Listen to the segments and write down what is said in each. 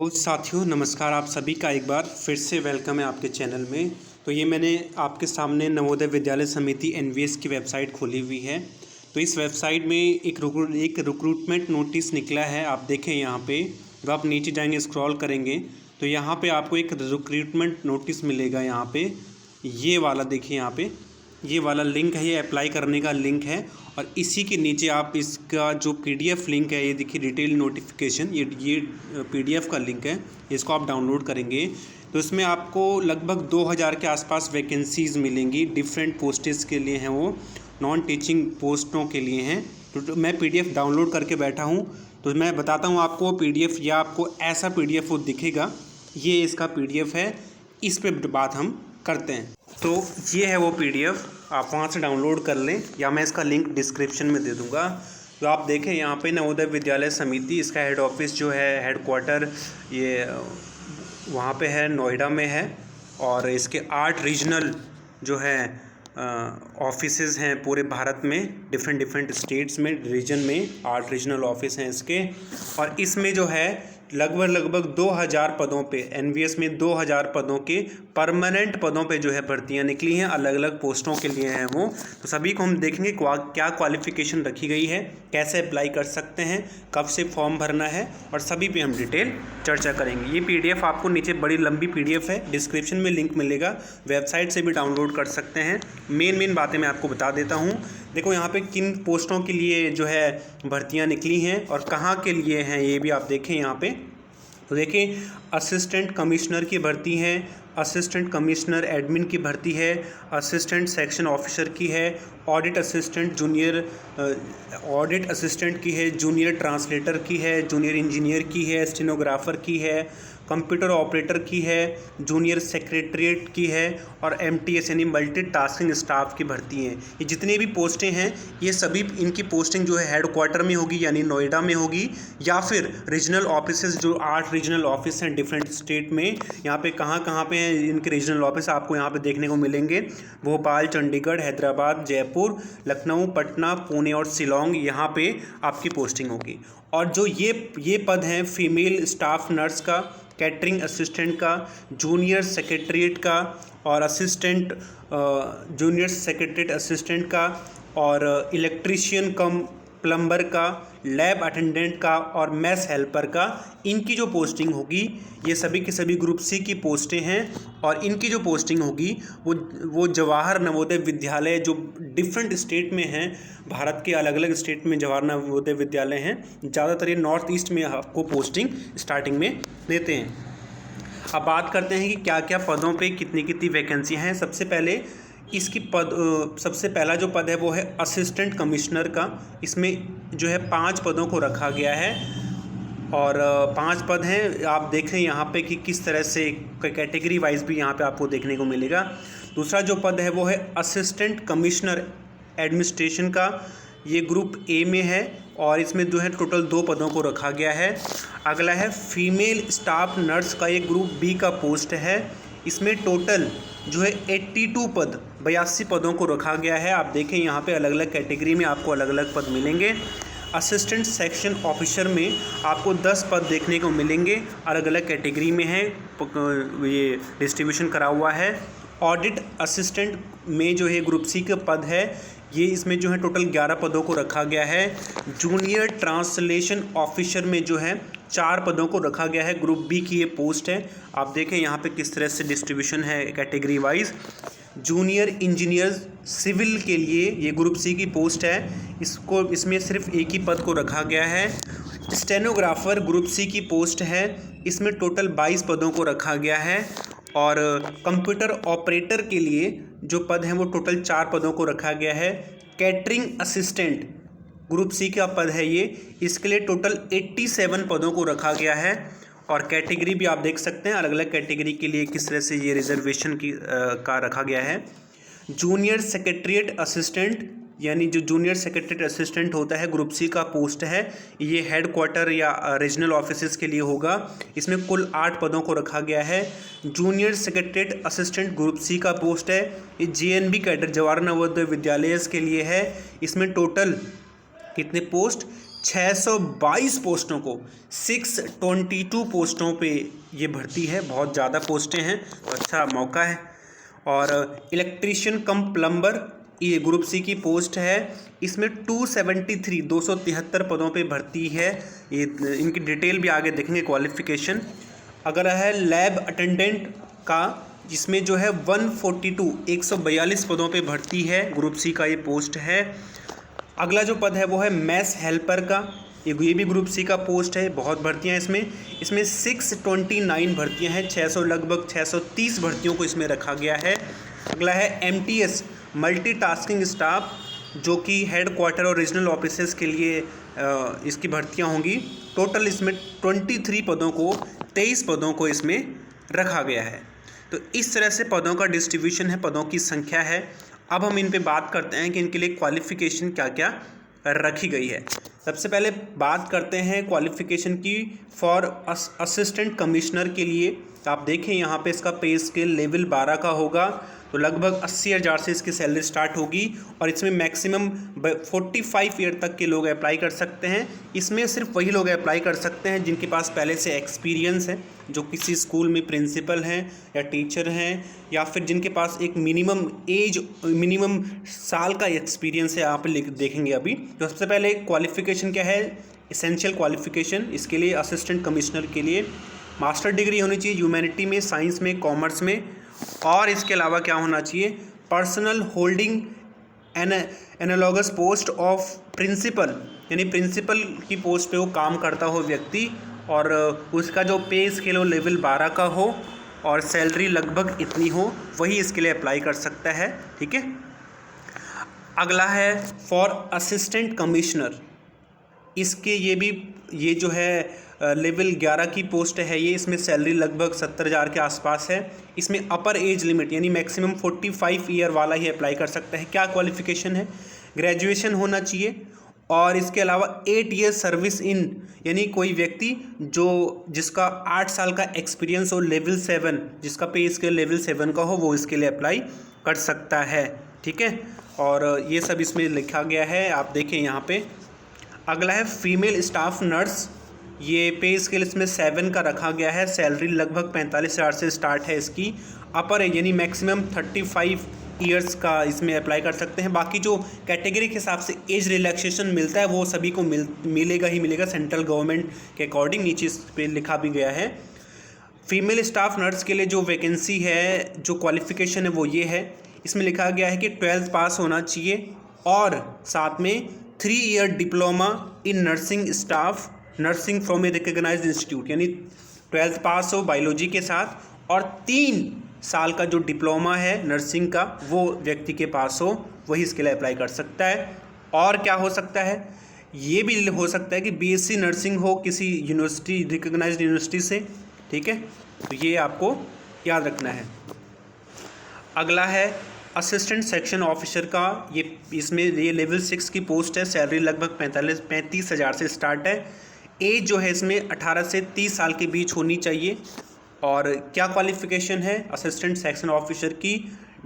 तो साथियों नमस्कार, आप सभी का एक बार फिर से वेलकम है आपके चैनल में। तो ये मैंने आपके सामने नवोदय विद्यालय समिति एनवीएस की वेबसाइट खोली हुई है। तो इस वेबसाइट में एक रिक्रूटमेंट नोटिस निकला है। आप देखें यहाँ पे, जब आप नीचे जाएंगे स्क्रॉल करेंगे तो यहाँ पे आपको एक रिक्रूटमेंट नोटिस मिलेगा। यहाँ पे ये वाला देखिए, यहाँ पे ये वाला लिंक है, ये अप्लाई करने का लिंक है। और इसी के नीचे आप इसका जो पीडीएफ लिंक है, ये देखिए डिटेल नोटिफिकेशन, ये पीडीएफ का लिंक है। इसको आप डाउनलोड करेंगे तो इसमें आपको लगभग 2000 के आसपास वैकेंसीज़ मिलेंगी। डिफरेंट पोस्टेस के लिए हैं, वो नॉन टीचिंग पोस्टों के लिए हैं। तो मैं पीडीएफ डाउनलोड करके बैठा हूँ, तो मैं बताता हूँ आपको पीडीएफ, या आपको ऐसा पीडीएफ वो दिखेगा। ये इसका पीडीएफ है, इस पे बात हम करते हैं। तो ये है वो पीडीएफ, आप वहाँ से डाउनलोड कर लें, या मैं इसका लिंक डिस्क्रिप्शन में दे दूँगा। तो आप देखें यहाँ पे नवोदय विद्यालय समिति, इसका हेड ऑफिस जो है, हेड क्वार्टर ये वहाँ पे है, नोएडा में है। और इसके 8 रीजनल जो है ऑफिसेज़ हैं पूरे भारत में, डिफरेंट स्टेट्स में, रीजन में 8 रीजनल ऑफिस हैं इसके। और इसमें जो है लगभग 2000 पदों पे, एनवीएस में 2000 पदों के परमानेंट पदों पे जो है भर्तियां निकली हैं, अलग अलग पोस्टों के लिए हैं वो। तो सभी को हम देखेंगे क्या क्वालिफ़िकेशन रखी गई है, कैसे अप्लाई कर सकते हैं, कब से फॉर्म भरना है, और सभी पे हम डिटेल चर्चा करेंगे। ये पीडीएफ आपको नीचे बड़ी लंबी पीडीएफ है, डिस्क्रिप्शन में लिंक मिलेगा, वेबसाइट से भी डाउनलोड कर सकते हैं। मेन बातें मैं आपको बता देता हूँ। देखो यहाँ पे किन पोस्टों के लिए जो है भर्तियाँ निकली हैं और कहाँ के लिए हैं, ये भी आप देखें यहाँ पे। तो देखिए, असिस्टेंट कमिश्नर की भर्ती है, असिस्टेंट कमिश्नर एडमिन की भर्ती है, असिस्टेंट सेक्शन ऑफिसर की है, audit assistant junior audit assistant की है, जूनियर ट्रांसलेटर की है, जूनियर इंजीनियर की है, स्टेनोग्राफर की है, कंप्यूटर ऑपरेटर की है, जूनियर सेक्रेटरीट की है, और एमटीएस यानी मल्टी टास्किंग स्टाफ की भर्ती है। ये जितने भी पोस्टें हैं, ये सभी इनकी पोस्टिंग जो है हेड क्वार्टर में होगी, यानी नोएडा में होगी, या फिर रीजनल ऑफिसेज, जो 8 रीजनल ऑफिस हैं डिफरेंट स्टेट में। यहाँ पे कहाँ पे हैं इनके रीजनल ऑफिस, आपको यहाँ पे देखने को मिलेंगे। भोपाल, चंडीगढ़, हैदराबाद, जयपुर, लखनऊ, पटना, पुणे और शिलोंग, यहाँ पे आपकी पोस्टिंग होगी। और जो ये पद हैं फीमेल स्टाफ नर्स का, कैटरिंग असिस्टेंट का, जूनियर सेक्रेटरीट का, और असिस्टेंट जूनियर सेक्रेटरीट असिस्टेंट का, और इलेक्ट्रीशियन कम प्लम्बर का, लैब अटेंडेंट का, और मैस हेल्पर का, इनकी जो पोस्टिंग होगी, ये सभी के सभी ग्रुप सी की पोस्टें हैं। और इनकी जो पोस्टिंग होगी वो जवाहर नवोदय विद्यालय, जो डिफरेंट स्टेट में हैं, भारत के अलग अलग स्टेट में जवाहर नवोदय विद्यालय हैं, ज़्यादातर ये नॉर्थ ईस्ट में आपको पोस्टिंग स्टार्टिंग में देते हैं। अब बात करते हैं कि क्या क्या पदों पे कितनी कितनी वैकेंसियाँ हैं। सबसे पहले इसकी सबसे पहला जो पद है वो है असिस्टेंट कमिश्नर का। इसमें जो है 5 पदों को रखा गया है, और 5 पद हैं। आप देखें यहाँ पे कि किस तरह से कैटेगरी वाइज भी यहाँ पे आपको देखने को मिलेगा। दूसरा जो पद है वो है असिस्टेंट कमिश्नर एडमिनिस्ट्रेशन का, ये ग्रुप ए में है, और इसमें जो है टोटल 2 पदों को रखा गया है। अगला है फीमेल स्टाफ नर्स का, ये ग्रुप बी का पोस्ट है। इसमें टोटल जो है 82 पद, 82 पदों को रखा गया है। आप देखें यहाँ पे अलग अलग कैटेगरी में आपको अलग अलग पद मिलेंगे। असिस्टेंट सेक्शन ऑफिसर में आपको 10 पद देखने को मिलेंगे, अलग अलग कैटेगरी में है, ये डिस्ट्रीब्यूशन करा हुआ है। ऑडिट असिस्टेंट में जो है ग्रुप सी का पद है, ये इसमें जो है टोटल 11 पदों को रखा गया है। जूनियर ट्रांसलेशन ऑफिसर में जो है 4 पदों को रखा गया है, ग्रुप बी की ये पोस्ट है। आप देखें यहाँ पे किस तरह से डिस्ट्रीब्यूशन है category wise. Junior engineer civil के लिए ये ग्रुप सी की पोस्ट है, इसमें सिर्फ एक ही पद को रखा गया है। स्टेनोग्राफर ग्रुप सी की पोस्ट है, इसमें टोटल 22 पदों को रखा गया है। और कंप्यूटर ऑपरेटर के लिए जो पद हैं वो टोटल 4 पदों को रखा गया है। कैटरिंग असिस्टेंट ग्रुप सी का पद है ये, इसके लिए टोटल 87 पदों को रखा गया है। और कैटेगरी भी आप देख सकते हैं, अलग अलग कैटेगरी के लिए किस तरह से ये रिजर्वेशन का रखा गया है। जूनियर सेक्रेटरीट असिस्टेंट, यानी जो जूनियर सेक्रेटरीट असिस्टेंट होता है, ग्रुप सी का पोस्ट है, ये हेड क्वार्टर या रीजनल ऑफिसेज के लिए होगा। इसमें कुल 8 पदों को रखा गया है। Junior secretariat assistant group C का पोस्ट है, ये जेएनवी कैडर, जवाहर नवोदय विद्यालय के लिए है। इसमें टोटल कितने पोस्ट, 622 पोस्टों को 622 पोस्टों पे ये भर्ती है। बहुत ज़्यादा पोस्टें हैं, तो अच्छा मौका है। और इलेक्ट्रीशियन कम प्लम्बर, ये ग्रुप सी की पोस्ट है। इसमें 273 पदों पे भर्ती है। ये इनकी डिटेल भी आगे देखेंगे, क्वालिफ़िकेशन। अगला है लैब अटेंडेंट का, जिसमें जो है 142 पदों पे भर्ती है। ग्रुप सी का ये पोस्ट है। अगला जो पद है वो है मैस हेल्पर का, ये भी ग्रुप सी का पोस्ट है। बहुत भर्तियां इसमें 629 भर्तियां हैं। 600 लगभग 630 भर्तियों को इसमें रखा गया है। अगला है MTS मल्टीटास्किंग स्टाफ, जो कि हेड क्वार्टर और रीजनल ऑफिसेस के लिए इसकी भर्तियां होंगी। टोटल इसमें 23 पदों को 23 पदों को इसमें रखा गया है। तो इस तरह से पदों का डिस्ट्रीब्यूशन है, पदों की संख्या है। अब हम इन पे बात करते हैं कि इनके लिए क्वालिफ़िकेशन क्या क्या रखी गई है। सबसे पहले बात करते हैं क्वालिफ़िकेशन की फॉर असिस्टेंट कमिश्नर के लिए। तो आप देखें यहाँ पे इसका पे स्केल लेवल 12 का होगा, तो लगभग 80,000 से इसकी सैलरी स्टार्ट होगी। और इसमें मैक्सिमम 45 ईयर तक के लोग अप्लाई कर सकते हैं। इसमें सिर्फ वही लोग अप्लाई कर सकते हैं जिनके पास पहले से एक्सपीरियंस है, जो किसी स्कूल में प्रिंसिपल हैं या टीचर हैं, या फिर जिनके पास एक मिनिमम साल का एक्सपीरियंस है। आप देखेंगे अभी। तो सबसे पहले क्वालिफ़िकेशन क्या है, एसेंशियल क्वालिफ़िकेशन इसके लिए असिस्टेंट कमिश्नर के लिए मास्टर डिग्री होनी चाहिए ह्यूमैनिटी में, साइंस में, कॉमर्स में। और इसके अलावा क्या होना चाहिए, personal holding analogous post of principal, यानी प्रिंसिपल की पोस्ट पे वो काम करता हो व्यक्ति, और उसका जो पे स्केल हो लेवल 12 का हो और सैलरी लगभग इतनी हो, वही इसके लिए अप्लाई कर सकता है। ठीक है। अगला है फॉर असिस्टेंट कमिश्नर, इसके ये जो है लेवल 11 की पोस्ट है। ये इसमें सैलरी लगभग 70,000 के आसपास है। इसमें अपर एज लिमिट यानी मैक्सिमम 45 ईयर वाला ही अप्लाई कर सकता है। क्या क्वालिफ़िकेशन है, ग्रेजुएशन होना चाहिए। और इसके अलावा 8 ईयर सर्विस इन, यानी कोई व्यक्ति जिसका 8 साल का एक्सपीरियंस हो, लेवल 7 जिसका पे स्केल लेवल 7 का हो, वो इसके लिए अप्लाई कर सकता है। ठीक है। और ये सब इसमें लिखा गया है, आप देखें यहाँ पे। अगला है फीमेल स्टाफ नर्स, ये पे स्केल इसमें 7 का रखा गया है। सैलरी लगभग 45,000 से स्टार्ट है इसकी। अपर एज यानी मैक्सिमम 35 ईयर्स का इसमें अप्लाई कर सकते हैं। बाकी जो कैटेगरी के हिसाब से एज रिलैक्सेशन मिलता है वो सभी को मिलेगा ही मिलेगा सेंट्रल गवर्नमेंट के अकॉर्डिंग। नीचे इस पे लिखा भी गया है। फीमेल स्टाफ नर्स के लिए जो वैकेंसी है, जो क्वालिफ़िकेशन है वो ये है। इसमें लिखा गया है कि 12th पास होना चाहिए और साथ में 3 year diploma in nursing staff nursing from a recognised institute, यानी 12th पास हो बायोलॉजी के साथ, और 3 साल का जो डिप्लोमा है नर्सिंग का वो व्यक्ति के पास हो, वही इसके लिए अप्लाई कर सकता है। और क्या हो सकता है, ये भी हो सकता है कि BSc नर्सिंग हो किसी यूनिवर्सिटी, रिकग्नाइज्ड यूनिवर्सिटी से। ठीक है, तो ये आपको याद रखना है। अगला है असिस्टेंट सेक्शन ऑफिसर का, इसमें ये लेवल 6 की पोस्ट है। सैलरी लगभग 35,000 से स्टार्ट है। एज जो है इसमें 18 से 30 साल के बीच होनी चाहिए। और क्या क्वालिफ़िकेशन है, असिस्टेंट सेक्शन ऑफिसर की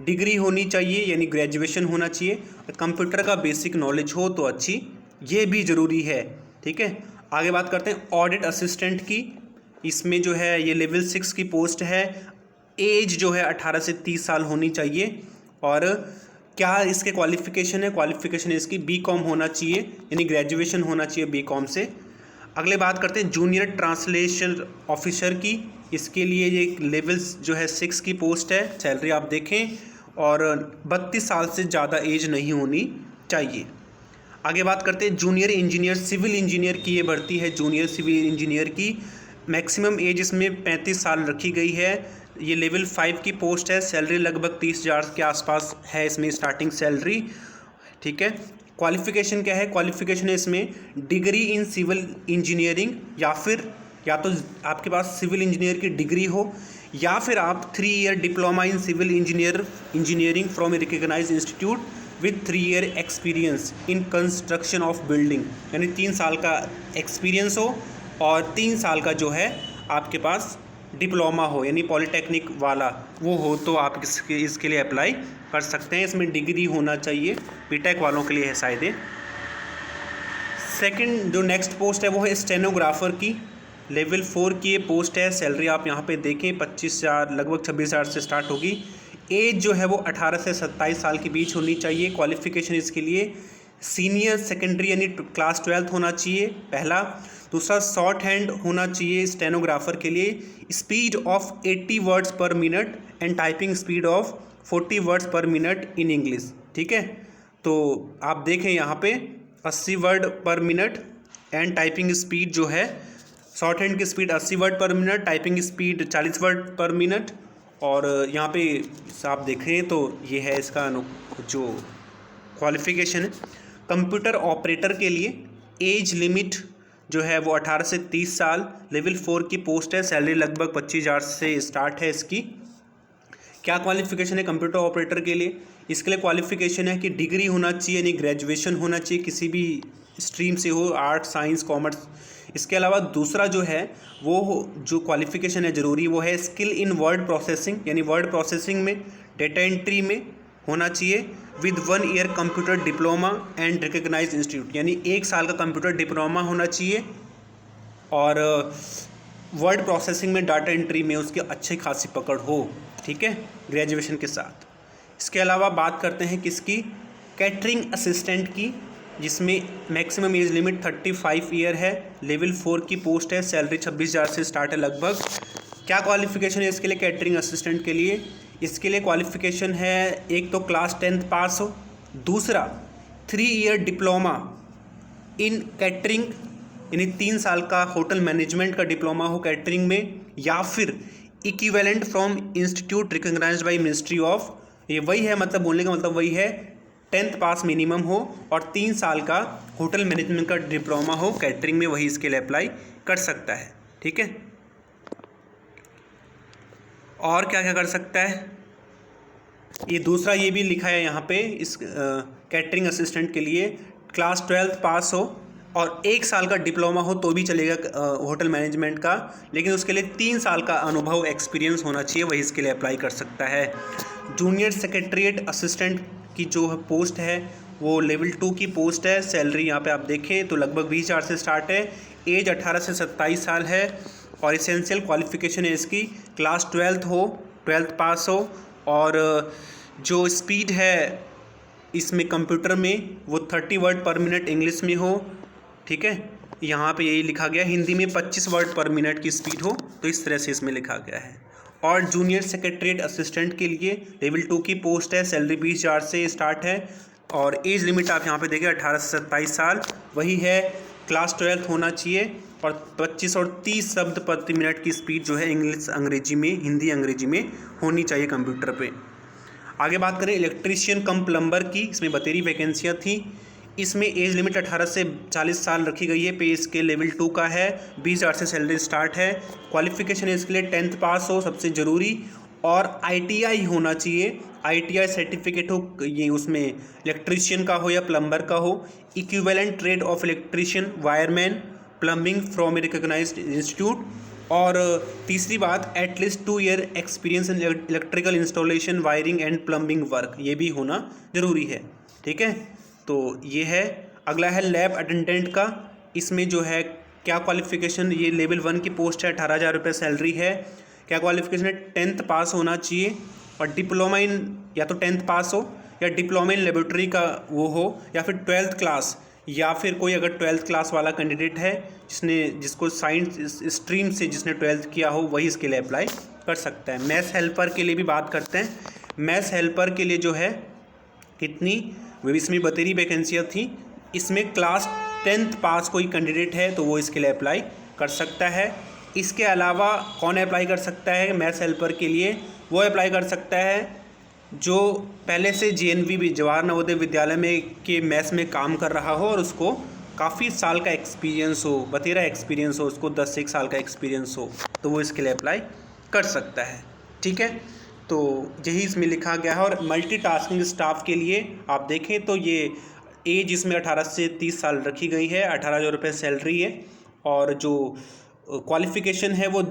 डिग्री होनी चाहिए, यानी ग्रेजुएशन होना चाहिए। कंप्यूटर का बेसिक नॉलेज हो तो अच्छी, ये भी ज़रूरी है। ठीक है। आगे बात करते हैं ऑडिट असिस्टेंट की। इसमें जो है ये लेवल 6 की पोस्ट है। एज जो है 18 से 30 साल होनी चाहिए। और क्या इसके क्वालिफ़िकेशन है, क्वालिफ़िकेशन इसकी BCom होना चाहिए, यानी ग्रेजुएशन होना चाहिए BCom से। अगले बात करते हैं जूनियर ट्रांसलेशन ऑफिसर की। इसके लिए ये लेवल जो है 6 की पोस्ट है। सैलरी आप देखें, और 32 साल से ज़्यादा एज नहीं होनी चाहिए। आगे बात करते हैं जूनियर इंजीनियर सिविल इंजीनियर की, ये भर्ती है जूनियर सिविल इंजीनियर की। मैक्सिमम एज इसमें 35 साल रखी गई है। ये लेवल 5 की पोस्ट है। सैलरी लगभग 30,000 के आसपास है इसमें स्टार्टिंग सैलरी। ठीक है। क्वालिफ़िकेशन क्या है, क्वालिफ़िकेशन है इसमें डिग्री इन सिविल इंजीनियरिंग, या तो आपके पास सिविल इंजीनियर की डिग्री हो, या फिर आप 3 year diploma in civil engineering from a recognised institute with 3 year experience in construction of building, यानी 3 साल का एक्सपीरियंस हो और 3 साल का जो है आपके पास डिप्लोमा हो, यानी पॉलीटेक्निक वाला वो हो, तो आप इसके लिए अप्लाई कर सकते हैं। इसमें डिग्री होना चाहिए, बीटेक वालों के लिए है शायद। सेकंड जो नेक्स्ट पोस्ट है वो है स्टेनोग्राफर की, लेवल 4 की ये पोस्ट है। सैलरी आप यहाँ पे देखें 25,000 लगभग 26,000 से स्टार्ट होगी। एज जो है वो 18 से 27 साल के बीच होनी चाहिए। क्वालिफिकेशन इसके लिए सीनियर सेकेंडरी यानी क्लास 12th होना चाहिए पहला। दूसरा शॉर्ट हैंड होना चाहिए स्टेनोग्राफर के लिए, स्पीड ऑफ 80 वर्ड्स पर minute and typing speed of 40 words पर मिनट इन इंग्लिश। ठीक है, तो आप देखें यहाँ पे 80 वर्ड पर मिनट एंड टाइपिंग स्पीड जो है, शॉर्ट हैंड की स्पीड 80 वर्ड पर मिनट, टाइपिंग स्पीड 40 वर्ड पर मिनट। और यहाँ पे आप देखें तो ये है इसका जो क्वालिफिकेशन है। कंप्यूटर ऑपरेटर के लिए एज लिमिट जो है वो 18 से 30 साल, लेवल 4 की पोस्ट है। सैलरी लगभग 25,000 से स्टार्ट है इसकी। क्या क्वालिफिकेशन है कंप्यूटर ऑपरेटर के लिए? इसके लिए क्वालिफिकेशन है कि डिग्री होना चाहिए यानी ग्रेजुएशन होना चाहिए, किसी भी स्ट्रीम से हो, आर्ट साइंस कॉमर्स। इसके अलावा दूसरा जो है वो जो क्वालिफिकेशन है ज़रूरी वो है स्किल इन वर्ड प्रोसेसिंग, यानी वर्ड प्रोसेसिंग में, डेटा एंट्री में होना चाहिए with 1 year computer diploma and recognised institute, यानी 1 साल का कंप्यूटर डिप्लोमा होना चाहिए और वर्ड प्रोसेसिंग में, डाटा एंट्री में उसकी अच्छी खासी पकड़ हो। ठीक है, ग्रेजुएशन के साथ। इसके अलावा बात करते हैं किसकी, कैटरिंग असिस्टेंट की, जिसमें मैक्सिमम एज लिमिट 35 ईयर है, लेवल 4 की पोस्ट है। सैलरी 26,000 से स्टार्ट है लगभग। क्या क्वालिफिकेशन है इसके लिए कैटरिंग असिस्टेंट के लिए? इसके लिए क्वालिफिकेशन है एक तो क्लास 10th पास हो, दूसरा 3 ईयर डिप्लोमा इन कैटरिंग यानी 3 साल का होटल मैनेजमेंट का डिप्लोमा हो कैटरिंग में, या फिर equivalent from institute recognised by ministry of, ये वही है, मतलब बोलने का मतलब वही है, 10th पास मिनिमम हो और 3 साल का होटल मैनेजमेंट का डिप्लोमा हो कैटरिंग में, वही इसके लिए अप्लाई कर सकता है। ठीक है, और क्या क्या कर सकता है ये दूसरा, ये भी लिखा है यहाँ पे इस कैटरिंग असिस्टेंट के लिए क्लास 12th पास हो और 1 साल का डिप्लोमा हो तो भी चलेगा होटल मैनेजमेंट का, लेकिन उसके लिए 3 साल का अनुभव एक्सपीरियंस होना चाहिए, वही इसके लिए अप्लाई कर सकता है। जूनियर सेक्रेटरीट असिस्टेंट की जो पोस्ट है वो लेवल 2 की पोस्ट है। सैलरी यहाँ पे आप देखें तो लगभग 20,000 से स्टार्ट है। एज 18 से 27 साल है और इसेंशियल क्वालिफिकेशन है इसकी क्लास 12th हो, 12th पास हो, और जो स्पीड है इसमें कंप्यूटर में वो 30 वर्ड पर मिनट इंग्लिश में हो। ठीक है, यहाँ पे यही लिखा गया, हिंदी में 25 वर्ड पर मिनट की स्पीड हो, तो इस तरह से इसमें लिखा गया है। और जूनियर सेक्रेटरीट असिस्टेंट के लिए लेवल 2 की पोस्ट है। सैलरी 20,000 से स्टार्ट है और एज लिमिट आप यहाँ पे देखिए 18 से 27 साल, वही है, क्लास 12th होना चाहिए और 25 और 30 शब्द प्रति मिनट की स्पीड जो है इंग्लिश अंग्रेजी में, हिंदी अंग्रेजी में होनी चाहिए कंप्यूटर पे। आगे बात करें इलेक्ट्रीशियन कम प्लम्बर की, इसमें 32 वैकेंसियाँ थी। इसमें एज लिमिट 18 से 40 साल रखी गई है। पे इसके लेवल 2 का है, 20,000 से सैलरी स्टार्ट है। क्वालिफिकेशन है इसके लिए 10th पास हो सबसे ज़रूरी और ITI होना चाहिए, ITI सर्टिफिकेट हो, ये उसमें इलेक्ट्रीशियन का हो या प्लम्बर का हो। Equivalent trade of electrician, wireman, plumbing from a recognised institute. और तीसरी बात, at least 2 year experience in electrical installation, wiring and plumbing work, ये भी होना ज़रूरी है। ठीक है, तो ये है। अगला है लैब अटेंडेंट का, इसमें जो है क्या क्वालिफिकेशन, ये लेवल 1 की पोस्ट है, 18,000 रुपये सैलरी है। क्या क्वालिफिकेशन है, 10th पास होना चाहिए और डिप्लोमा इन, या तो 10th पास हो या डिप्लोमा इन लेबोरेटरी का वो हो, या फिर 12th क्लास, या फिर कोई अगर 12th क्लास वाला कैंडिडेट है जिसको साइंस स्ट्रीम से जिसने 12th किया हो, वही इसके लिए अप्लाई कर सकता है। मैथ्स हेल्पर के लिए भी बात करते हैं। मैथ्स हेल्पर के लिए जो है कितनी, इसमें 32 वैकेंसियाँ थी। इसमें क्लास 10th पास कोई कैंडिडेट है तो वो इसके लिए अप्लाई कर सकता है। इसके अलावा कौन अप्लाई कर सकता है मैथ्स हेल्पर के लिए? वो अप्लाई कर सकता है जो पहले से JNV जवाहर नवोदय विद्यालय में के मैथ्स में काम कर रहा हो और उसको काफ़ी साल का एक्सपीरियंस हो, 32 एक्सपीरियंस हो, उसको 10 से 1 साल का एक्सपीरियंस हो, तो वो इसके लिए अप्लाई कर सकता है। ठीक है, तो यही इसमें लिखा गया है। और मल्टीटास्किंग स्टाफ के लिए आप देखें तो ये एज इसमें 18 से 30 साल रखी गई है, 18,000 रुपये सैलरी है और जो क्वालिफ़िकेशन है वो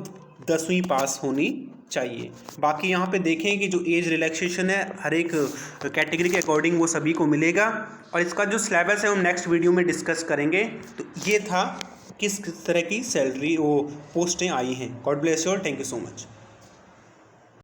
10वीं पास होनी चाहिए। बाकी यहाँ पे देखें कि जो एज रिलैक्सेशन है हर एक कैटेगरी के अकॉर्डिंग वो सभी को मिलेगा, और इसका जो सिलेबस है हम नेक्स्ट वीडियो में डिस्कस करेंगे। तो ये था किस तरह की सैलरी वो पोस्टें आई हैं। God bless you all, thank you so much.